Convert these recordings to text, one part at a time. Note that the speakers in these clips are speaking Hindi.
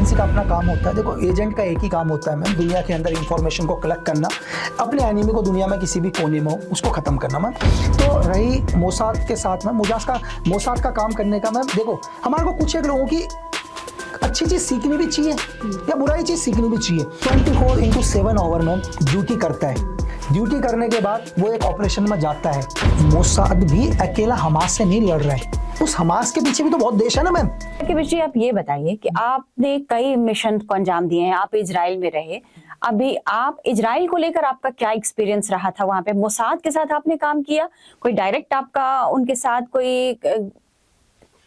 एजेंसी का अपना काम होता है। देखो, एजेंट का एक ही काम होता है मैम, दुनिया के अंदर इंफॉर्मेशन को कलेक्ट करना, अपने एनिमी को दुनिया में किसी भी कोने में हो उसको खत्म करना मैम। तो रही मोसाद के साथ में मोसाद का काम करने का मैम, देखो हमारे को कुछ एक लोगों की अच्छी चीज सीखनी भी चाहिए या बुराई चीज सीखनी भी चाहिए। 24/7 आवर मैम ड्यूटी करता है। ड्यूटी करने के बाद वो एक ऑपरेशन में जाता है। मोसाद भी अकेला हमास से नहीं लड़ रहा है, उस हमास के पीछे भी तो बहुत देश है ना मैम। जी आप ये बताइए कि आपने कई मिशन को अंजाम दिए हैं, आप इजराइल में रहे, अभी आप इजराइल को लेकर आपका क्या एक्सपीरियंस रहा था? वहां पे मोसाद के साथ आपने काम किया, कोई डायरेक्ट आपका उनके साथ कोई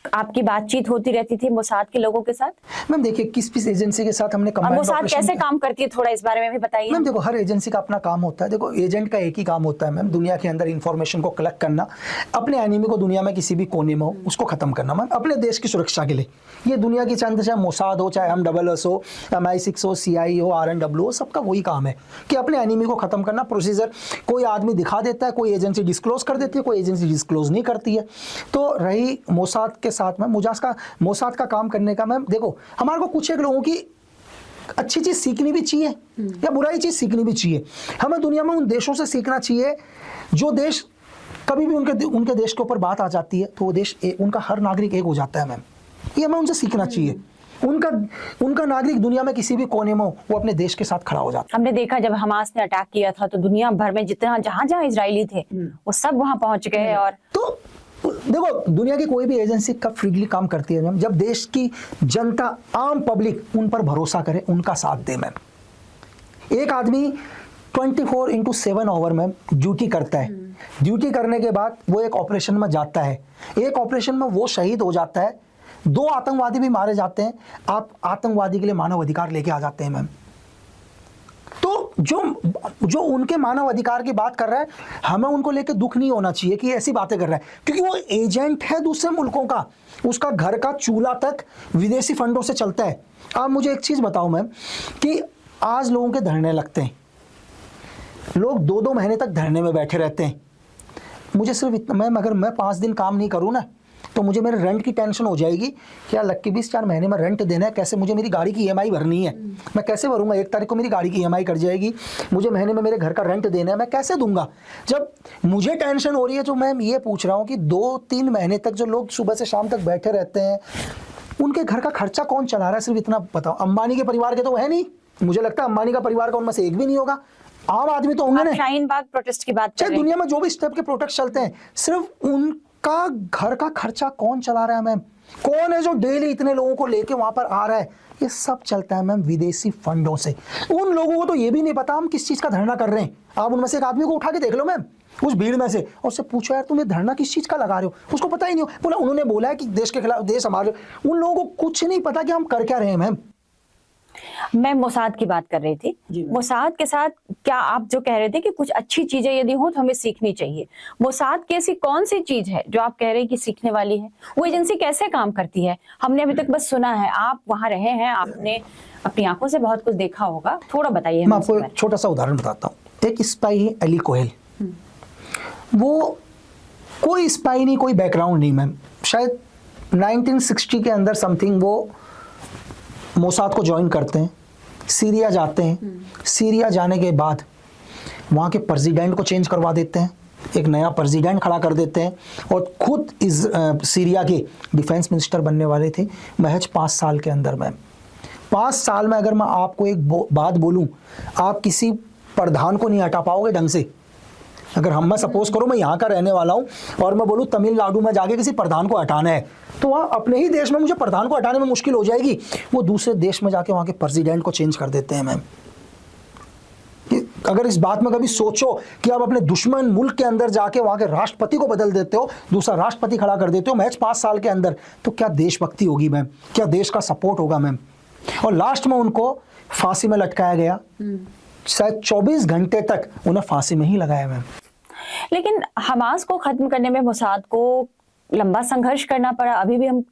आपकी बातचीत होती रहती थी मोसाद के लोगों के साथ? मैम देखिए, किस एजेंसी के साथ हमने कंबाइंड मोसाद कैसे काम करती है, थोड़ा इस बारे में भी बताइए। मैम देखो, हर एजेंसी का अपना काम होता है। देखो, एजेंट का एक ही काम होता है मैम, दुनिया के अंदर इंफॉर्मेशन को कलेक्ट करना, अपने एनिमी को दुनिया में किसी भी कोने में हो उसको खत्म करना मैम, अपने देश की सुरक्षा के लिए। ये दुनिया की चाहे मोसाद हो, चाहे MSS हो, MI6 हो, CI हो, RNW हो, सबका वही काम है कि अपने एनिमी को खत्म करना। प्रोसीजर कोई आदमी दिखा देता है, कोई एजेंसी डिस्क्लोज कर देती है, कोई एजेंसी डिस्क्लोज नहीं करती है। तो रही मोसाद के साथ में मोसाद का काम करने का मैम, देखो हमारे को कुछ एक लोगों की अच्छी चीज सीखनी भी चाहिए या बुराई चीज सीखनी भी चाहिए। हमें दुनिया में उन देशों से सीखना चाहिए जो देश कभी भी उनके देश के ऊपर बात आ जाती है तो वो देश उनका हर नागरिक एक हो जाता है मैम। ये हमें उनसे सीखना चाहिए। उनका नागरिक दुनिया में किसी भी कोने में हो वो अपने देश के साथ खड़ा हो जाता है। हमने देखा जब हमास ने अटैक किया था तो दुनिया भर में जितना जहां इजरायली थे वो सब वहां पहुंच गए। और तो देखो, दुनिया की कोई भी एजेंसी कब फ्रीली काम करती है मैम, जब देश की जनता, आम पब्लिक उन पर भरोसा करे, उनका साथ दे मैम। एक आदमी 24/7 आवर मैम ड्यूटी करता है। ड्यूटी करने के बाद वो एक ऑपरेशन में जाता है। एक ऑपरेशन में वो शहीद हो जाता है, 2 आतंकवादी भी मारे जाते हैं। आप आतंकवादी के लिए मानव अधिकार लेके आ जाते हैं मैम। तो जो उनके मानव अधिकार की बात कर रहा है, हमें उनको लेके दुख नहीं होना चाहिए कि ऐसी बातें कर रहा है, क्योंकि वो एजेंट है दूसरे मुल्कों का। उसका घर का चूल्हा तक विदेशी फंडों से चलता है। आप मुझे एक चीज बताओ मैम कि आज लोगों के धरने लगते हैं, लोग 2-2 महीने तक धरने में बैठे रहते हैं। मुझे सिर्फ मैम, अगर मैं 5 दिन काम नहीं करूँ ना तो मुझे मेरे रेंट की टेंशन हो जाएगी। क्या लक्की 20-4 महीने में रेंट देना है, कैसे मुझे मेरी गाड़ी की EMI भरनी है, मैं कैसे भरूंगा? 1 तारीख को मेरी गाड़ी की EMI कट जाएगी, मुझे महीने में मेरे घर का रेंट देना है, मैं कैसे दूंगा? जब मुझे टेंशन हो रही है तो मैं ये पूछ रहा हूँ कि 2-3 महीने तक जो लोग सुबह से शाम तक बैठे रहते हैं, उनके घर का खर्चा कौन चला रहा है? सिर्फ इतना बताओ। अंबानी के परिवार के तो है नहीं, मुझे लगता है अंबानी का परिवार का उनमें से एक भी नहीं होगा। आम आदमी तो होंगे ना। शाहीन बाग प्रोटेस्ट की बात चाहे दुनिया में जो भी इस टाइप के प्रोटेस्ट चलते हैं, सिर्फ उनका घर का खर्चा कौन चला रहा है मैम? कौन है जो डेली इतने लोगों को लेके वहां पर आ रहा है? ये सब चलता है मैम विदेशी फंडों से। उन लोगों को तो ये भी नहीं पता हम किस चीज का धरना कर रहे हैं। आप उनमें से एक आदमी को उठा के देख लो मैम, उस भीड़ में से, और उससे पूछो यार तुम ये धरना किस चीज का लगा रहे हो? उसको पता ही नहीं हो। बोला उन्होंने बोला है कि देश के खिलाफ, देश हमारे। उन लोगों को कुछ नहीं पता कि हम कर क्या रहे हैं मैम। मैं मोसाद की बात कर रही थी। मोसाद के साथ क्या आप जो कह रहे थे कि कुछ अच्छी चीजें यदि हो तो हमें सीखनी चाहिए, मोसाद की ऐसी कौन सी चीज है जो आप कह रहे हैं कि सीखने वाली है? वो एजेंसी कैसे काम करती है? हमने अभी तक बस सुना है, आप वहां रहे हैं, आपने अपनी आंखों से बहुत कुछ देखा होगा, थोड़ा बताइए। मैं आपको एक छोटा सा उदाहरण बताता हूँ। एक स्पाई है अली कोहेल। वो कोई स्पाई नहीं, कोई बैकग्राउंड नहीं मैम। शायद 1960 के अंदर समथिंग वो मोसाद को ज्वाइन करते हैं, सीरिया जाते हैं। सीरिया जाने के बाद वहाँ के प्रेसिडेंट को चेंज करवा देते हैं, एक नया प्रेसिडेंट खड़ा कर देते हैं, और खुद सीरिया के डिफेंस मिनिस्टर बनने वाले थे महज 5 साल के अंदर। मैम 5 साल में अगर मैं आपको एक बात बोलूं, आप किसी प्रधान को नहीं हटा पाओगे ढंग से। अगर मैं सपोज करो मैं यहाँ का रहने वाला हूँ और मैं बोलूँ तमिलनाडु में जाके किसी प्रधान को हटाना है, तो वहाँ अपने ही देश में मुझे प्रधान को हटाने में मुश्किल हो जाएगी। वो दूसरे देश में जाके वहाँ के प्रेसिडेंट को चेंज कर देते हैं मैम। अगर इस बात में कभी सोचो कि आप अपने दुश्मन मुल्क के अंदर जाके वहाँ के राष्ट्रपति को बदल देते हो, दूसरा राष्ट्रपति खड़ा कर देते हो महज 5 साल के अंदर, तो क्या देशभक्ति होगी मैम? क्या देश का सपोर्ट होगा मैम? और लास्ट में उनको फांसी में लटकाया गया। शायद 24 घंटे तक उन्हें फांसी में ही लगाया मैम। लेकिन हमास को खत्म करने में मोसाद को लंबा संघर्ष करना पड़ा। अभी भी हम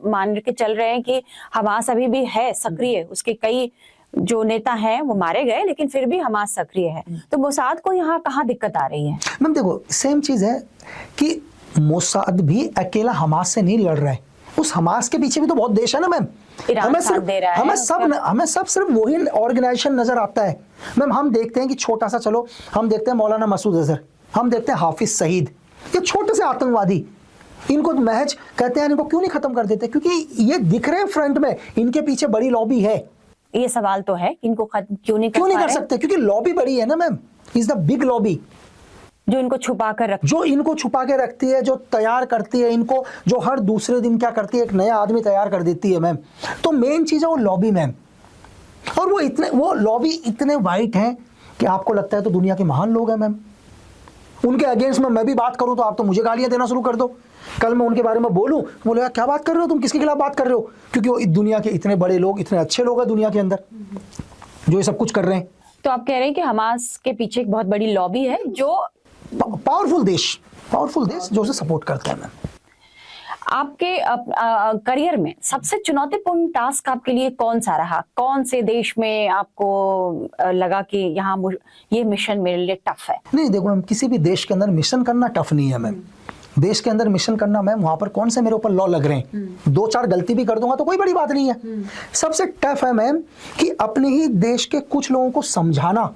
मान के चल रहे हैं कि हमास अभी भी है सक्रिय, उसके कई जो नेता हैं वो मारे गए, लेकिन फिर भी हमास सक्रिय है। तो मोसाद को यहाँ कहाँ दिक्कत आ रही है? मैम देखो, सेम चीज है कि मोसाद भी अकेला हमास से नहीं लड़ रहा है, उस हमास के पीछे भी तो बहुत देश है ना मैम। ईरान साथ दे रहा है, हमें सब सिर्फ वही ऑर्गेनाइजेशन नजर आता है मैम। हम देखते हैं कि छोटा सा, चलो हम देखते हैं मौलाना मसूद अजहर, हम देखते हैं हाफिज सईद, ये छोटे से आतंकवादी, इनको महज कहते हैं इनको क्यों नहीं खत्म कर देते? क्योंकि ये दिख रहे हैं फ्रंट में, इनके पीछे बड़ी लॉबी है। ये सवाल तो है, इनको खत्म क्यों नहीं कर सकते? क्योंकि लॉबी बड़ी है ना ma'am, is the big lobby जो इनको छुपा के रखती है, जो तैयार करती है इनको, जो हर दूसरे दिन क्या करती है, एक नया आदमी तैयार कर देती है मैम। तो मेन चीज है वो लॉबी मैम। और वो लॉबी इतने वाइट हैं कि आपको लगता है तो दुनिया के महान लोग हैं मैम। उनके अगेंस्ट में मैं भी बात करूं तो आप तो मुझे गालियां देना शुरू कर दो। कल मैं उनके बारे में बोलूं, बोले यार क्या बात कर रहे हो तुम, किसके खिलाफ बात कर रहे हो? क्योंकि वो दुनिया के इतने बड़े लोग, इतने अच्छे लोग हैं दुनिया के अंदर जो ये सब कुछ कर रहे हैं। तो आप कह रहे हैं कि हमास के पीछे एक बहुत बड़ी लॉबी है, जो पावरफुल देश जो उसे सपोर्ट करता है मैम। आपके करियर में सबसे चुनौतीपूर्ण टास्क आपके लिए कौन सा रहा? कौन से देश में आपको लगा कि यहाँ ये मिशन मेरे लिए टफ है? नहीं देखो मैम, किसी भी देश के अंदर मिशन करना टफ नहीं है मैम। देश के अंदर मिशन करना मैम, वहां पर कौन से मेरे ऊपर लॉ लग रहे हैं, 2-4 गलती भी कर दूंगा तो कोई बड़ी बात नहीं है। सबसे टफ है मैम कि अपने ही देश के कुछ लोगों को समझाना,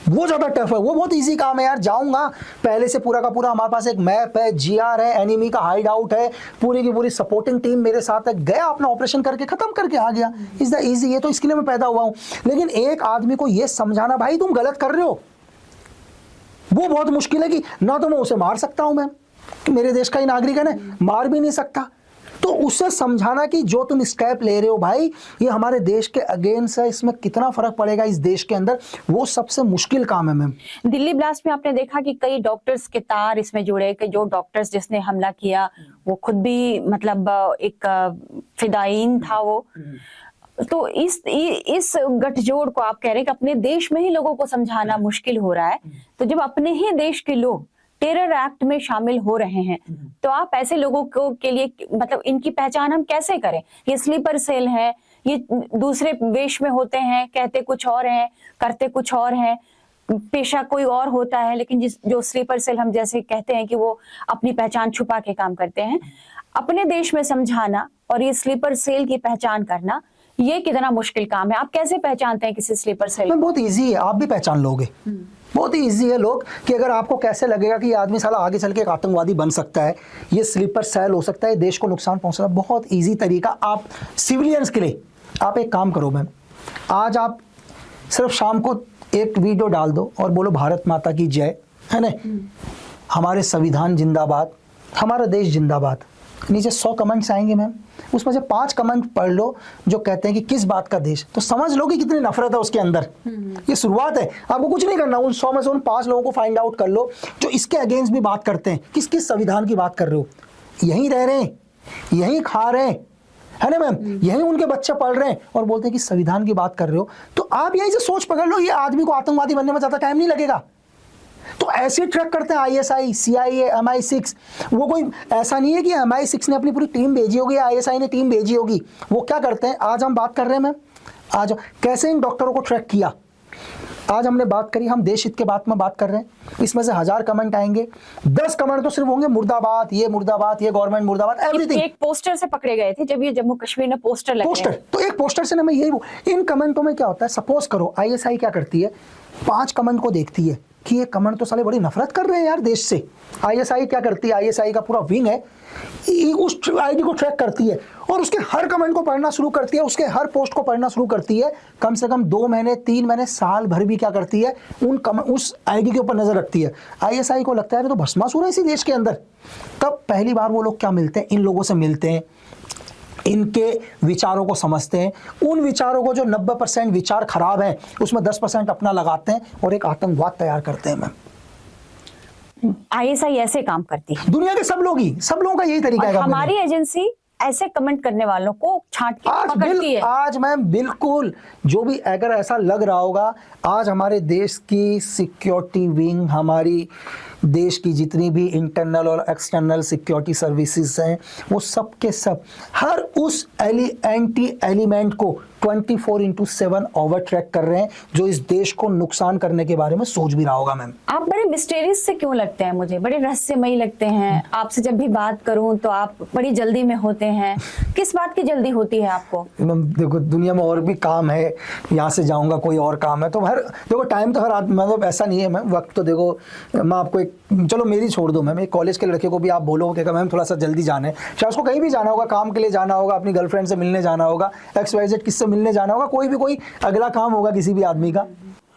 वो ज्यादा टफ है। वो बहुत इजी काम है यार। जाऊंगा, पहले से पूरा का पूरा हमारे पास एक मैप है, जीआर है, एनिमी का हाइड आउट है, पूरी की पूरी सपोर्टिंग टीम मेरे साथ है, गया अपना ऑपरेशन करके खत्म करके आ गया। इज द इजी, ये तो इसके लिए मैं पैदा हुआ हूं। लेकिन एक आदमी को ये समझाना भाई तुम गलत कर रहे हो, वो बहुत मुश्किल है। कि ना तो मैं उसे मार सकता हूं मैम, कि मेरे देश का ही नागरिक है ना, मार भी नहीं सकता, तो उसे समझाना कि जो तुम स्टेप ले रहे हो भाई ये हमारे देश के अगेंस्ट है, इसमें कितना फर्क पड़ेगा इस देश के अंदर, वो सबसे मुश्किल काम है मैम। दिल्ली ब्लास्ट में आपने देखा कि कई डॉक्टर्स के तार इसमें जुड़े, कि जो डॉक्टर्स जिसने हमला किया वो खुद भी मतलब एक फिदायीन था वो। तो इस गठजोड़ को आप कह रहे हैं कि अपने देश में ही लोगों को समझाना मुश्किल हो रहा है। तो जब अपने ही देश के लोग टेरर एक्ट में शामिल हो रहे हैं, तो आप ऐसे लोगों को के लिए मतलब इनकी पहचान हम कैसे करें? ये स्लीपर सेल है, ये दूसरे वेश में होते हैं, कहते कुछ और हैं, करते कुछ और हैं, पेशा कोई और होता है, लेकिन जो स्लीपर सेल हम जैसे कहते हैं कि वो अपनी पहचान छुपा के काम करते हैं। अपने देश में समझाना और ये स्लीपर सेल की पहचान करना, ये कितना मुश्किल काम है? आप कैसे पहचानते हैं किसी स्लीपर सेल? बहुत ईजी है, आप भी पहचान लोगे। बहुत ही ईजी है लोग, कि अगर आपको कैसे लगेगा कि ये आदमी साला आगे चल के एक आतंकवादी बन सकता है, ये स्लीपर सेल हो सकता है, देश को नुकसान पहुंच सकता है, बहुत ईजी तरीका। आप सिविलियंस के लिए आप एक काम करो मैम, आज आप सिर्फ शाम को एक वीडियो डाल दो और बोलो भारत माता की जय, है ना, हमारे संविधान जिंदाबाद, हमारा देश जिंदाबाद। नीचे 100 कमेंट्स आएंगे मैम, उसमें से 5 कमेंट पढ़ लो जो कहते हैं कि किस बात का देश, तो समझ लो कि कितनी नफरत है उसके अंदर। ये शुरुआत है, आपको कुछ नहीं करना, उन 100 में से उन 5 लोगों को फाइंड आउट कर लो जो इसके अगेंस्ट भी बात करते हैं। किस किस संविधान की बात कर रहे हो? यहीं रह रहे हैं, यहीं खा रहे हैं, है ना मैम, यहीं उनके बच्चे पढ़ रहे हैं और बोलते हैं कि संविधान की बात कर रहे हो। तो आप यहीं से सोच पकड़ लो, ये आदमी को आतंकवादी बनने में ज्यादा टाइम नहीं लगेगा। तो ऐसे ट्रैक करते हैं ISI, CIA, MI6। वो कोई ऐसा नहीं है कि MI6 ने अपनी पूरी टीम भेजी होगी या ISI ने टीम भेजी होगी। वो क्या करते हैं, आज हम बात कर रहे हैं मैम, आज कैसे इन डॉक्टरों को ट्रैक किया, आज हमने बात करी, हम देश हित के बात में बात कर रहे हैं। इसमें से 1000 कमेंट आएंगे, 10 कमेंट तो सिर्फ होंगे मुर्दाबाद, ये गवर्नमेंट मुर्दाबाद, एवरीथिंग। एक पोस्टर से पकड़े गए थे जब ये जम्मू कश्मीर में पोस्टर लगे। तो एक पोस्टर से ना मैं यही, इन कमेंटों में क्या होता है, सपोज करो ISI क्या करती है, 5 कमेंट को देखती है कि ये कमेंट तो साले बड़ी नफरत कर रहे हैं यार देश से। ISI क्या करती है, ISI का पूरा विंग है, उस आईडी को ट्रैक करती है और उसके हर कमेंट को पढ़ना शुरू करती है, उसके हर पोस्ट को पढ़ना शुरू करती है। कम से कम 2 महीने, 3 महीने, साल भर भी क्या करती है, उस आईडी के ऊपर नजर रखती है। ISI को लगता है तो भस्मासुर है इसी देश के अंदर। तब पहली बार वो लोग क्या मिलते हैं, इन लोगों से मिलते हैं, इनके विचारों को समझते हैं, उन विचारों को जो 90% विचार खराब हैं उसमें 10% अपना लगाते हैं और एक आतंकवाद तैयार करते हैं मैम। ISI ऐसे काम करती है, दुनिया के सब लोगों का यही तरीका है। हमारी एजेंसी ऐसे कमेंट करने वालों को छांट के पकड़ती है। आज मैम बिल्कुल, जो भी अगर ऐसा लग रहा होगा, आज हमारे देश की सिक्योरिटी विंग, हमारी देश की जितनी भी इंटरनल और एक्सटर्नल सिक्योरिटी सर्विसेज हैं वो सब के सब हर उस एंटी एलिमेंट को 24/7 ओवरट्रैक कर रहे हैं जो इस देश को नुकसान करने के बारे में सोच भी रहा होगा। मैम आप बड़े मिस्टेरियस से क्यों लगते हैं मुझे, बड़े रहस्यमयी लगते हैं। आपसे जब भी बात करूं तो आप बड़ी जल्दी में होते हैं, किस बात की जल्दी होती है आपको? मैम देखो दुनिया में और भी काम है, यहाँ से जाऊँगा कोई और काम है, तो हर देखो टाइम तो हर आदमी मतलब ऐसा नहीं है मैम, वक्त तो देखो मैं आपको एक चलो मेरी छोड़ दो मैम, एक कॉलेज के लड़के को भी आप बोलोगे कि मैम थोड़ा सा जल्दी जाना है, शायद उसको कहीं भी जाना होगा, काम के लिए जाना होगा, अपनी गर्लफ्रेंड से मिलने जाना होगा, XYZ किससे मिलने जाना होगा, कोई भी कोई अगला काम होगा किसी भी आदमी का,